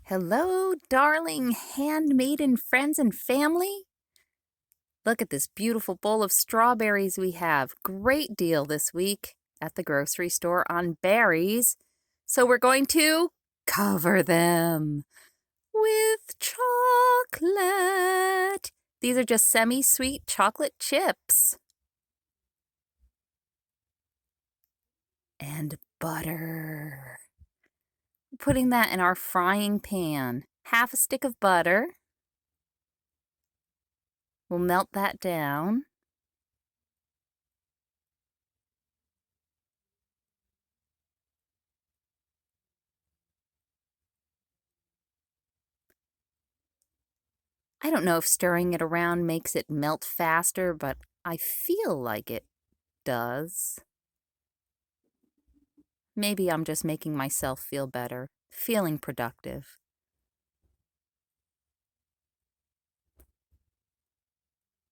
Hello, darling handmaiden friends and family. Look at this beautiful bowl of strawberries we have. Great deal this week at the grocery store on berries. So we're going to cover them with chocolate. These are just semi-sweet chocolate chips. And butter. Putting that in our frying pan. Half a stick of butter. We'll melt that down. I don't know if stirring it around makes it melt faster, but I feel like it does. Maybe I'm just making myself feel better, feeling productive.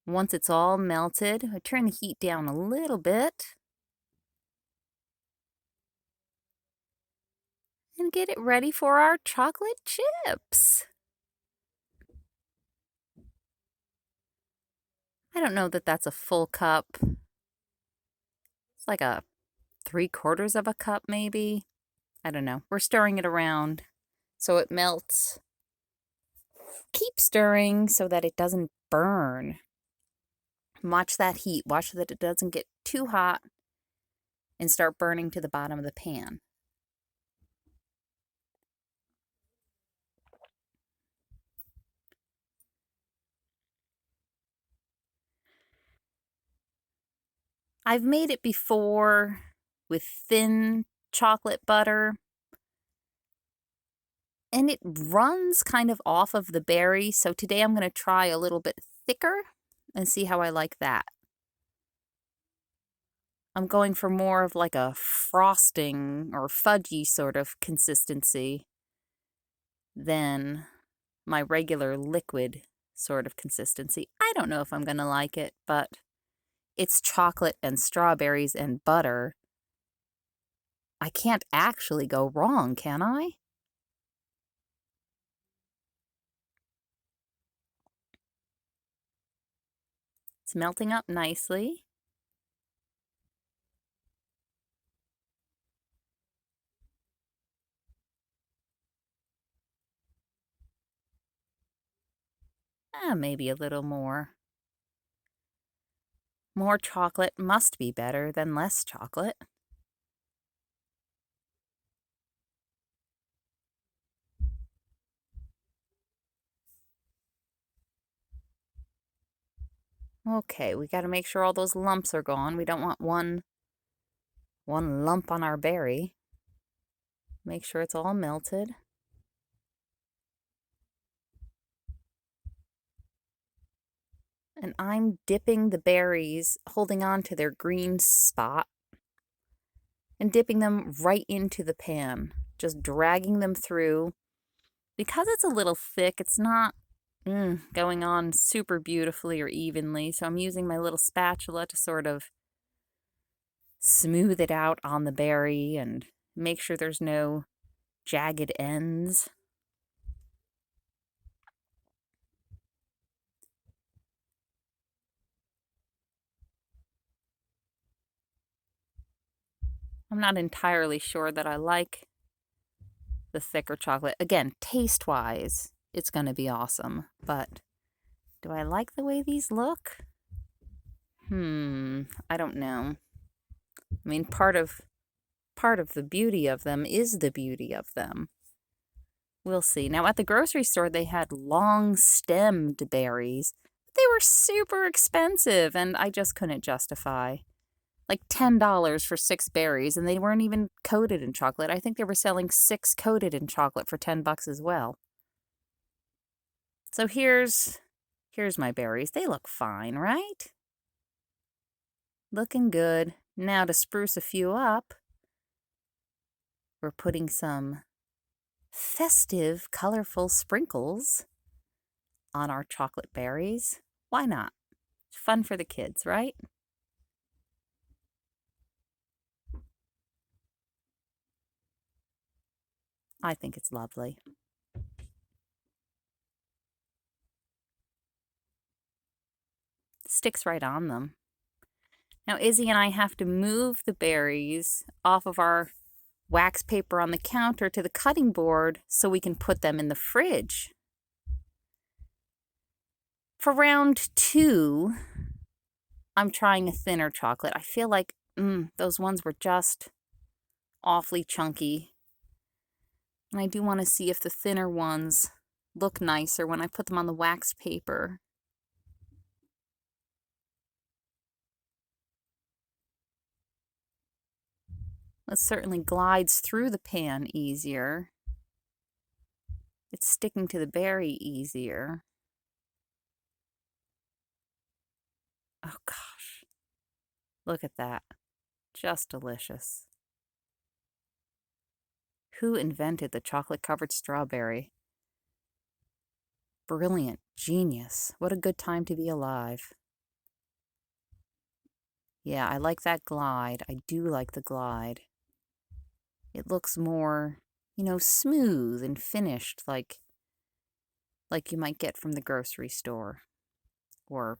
Once it's all melted, I turn the heat down a little bit and get it ready for our chocolate chips. I don't know that that's a full cup. It's like a 3/4 of a cup maybe. I don't know. We're stirring it around so it melts. Keep stirring so that it doesn't burn. Watch that heat. Watch that it doesn't get too hot and start burning to the bottom of the pan. I've made it before with thin chocolate butter, and it runs kind of off of the berry. So today I'm going to try a little bit thicker and see how I like that. I'm going for more of like a frosting or fudgy sort of consistency than my regular liquid sort of consistency. I don't know if I'm going to like it, but it's chocolate and strawberries and butter. I can't actually go wrong, can I? It's melting up nicely. Maybe a little more. More chocolate must be better than less chocolate. Okay, we got to make sure all those lumps are gone. We don't want one lump on our berry. Make sure it's all melted. And I'm dipping the berries, holding on to their green spot, and dipping them right into the pan, just dragging them through. Because it's a little thick, it's not going on super beautifully or evenly, so I'm using my little spatula to sort of smooth it out on the berry and make sure there's no jagged ends. I'm not entirely sure that I like the thicker chocolate. Again, taste-wise, it's going to be awesome, but do I like the way these look? I don't know. I mean, part of the beauty of them is the beauty of them. We'll see. Now, at the grocery store, they had long-stemmed berries. They were super expensive, and I just couldn't justify. Like $10 for 6 berries, and they weren't even coated in chocolate. I think they were selling 6 coated in chocolate for $10 as well. So here's my berries. They look fine, right? Looking good. Now to spruce a few up, we're putting some festive, colorful sprinkles on our chocolate berries. Why not? It's fun for the kids, right? I think it's lovely. sticks right on them. Now Izzy and I have to move the berries off of our wax paper on the counter to the cutting board so we can put them in the fridge. For round 2, I'm trying a thinner chocolate. I feel like those ones were just awfully chunky. And I do want to see if the thinner ones look nicer when I put them on the wax paper. It certainly glides through the pan easier. It's sticking to the berry easier. Oh gosh, look at that. Just delicious. Who invented the chocolate-covered strawberry? Brilliant, genius. What a good time to be alive. Yeah, I like that glide. I do like the glide. It looks more, smooth and finished, like you might get from the grocery store. Or,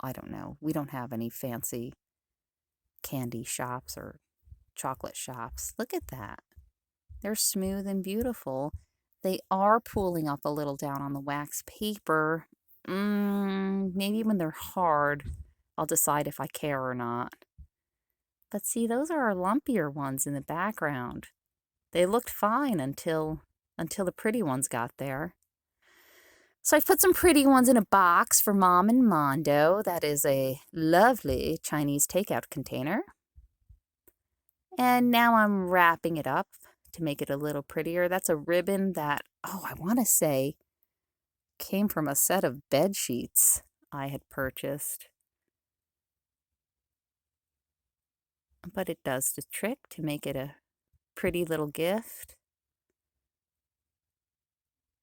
I don't know, we don't have any fancy candy shops or chocolate shops. Look at that. They're smooth and beautiful. They are pooling up a little down on the wax paper. Maybe when they're hard, I'll decide if I care or not. But see, those are our lumpier ones in the background. They looked fine until the pretty ones got there. So I've put some pretty ones in a box for Mom and Mondo. That is a lovely Chinese takeout container. And now I'm wrapping it up to make it a little prettier. That's a ribbon that, I want to say, came from a set of bed sheets I had purchased. But it does the trick to make it a pretty little gift.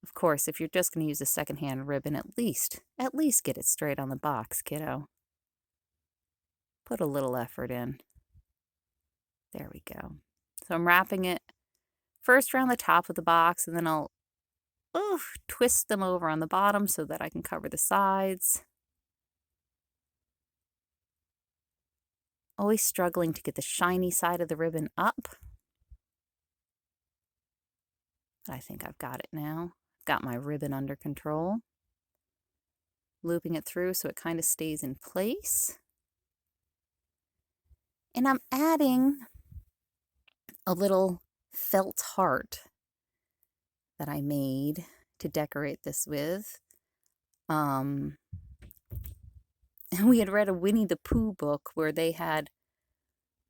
Of course, if you're just going to use a secondhand ribbon, at least get it straight on the box, kiddo. Put a little effort in. There we go. So I'm wrapping it first around the top of the box, and then I'll twist them over on the bottom so that I can cover the sides. Always struggling to get the shiny side of the ribbon up. I think I've got it now. Got my ribbon under control. Looping it through so it kind of stays in place. And I'm adding a little felt heart that I made to decorate this with. We had read a Winnie the Pooh book where they had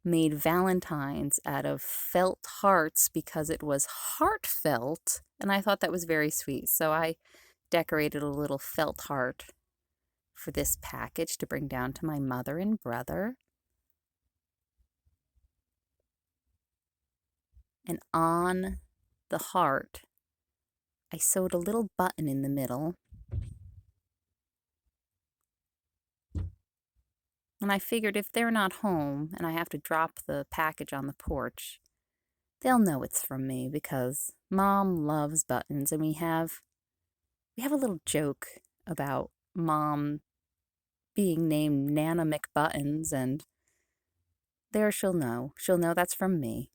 made valentines out of felt hearts because it was heartfelt, and I thought that was very sweet. So I decorated a little felt heart for this package to bring down to my mother and brother. And on the heart, I sewed a little button in the middle. And I figured if they're not home and I have to drop the package on the porch, they'll know it's from me because Mom loves buttons, and we have a little joke about Mom being named Nana McButtons, and there she'll know. She'll know that's from me.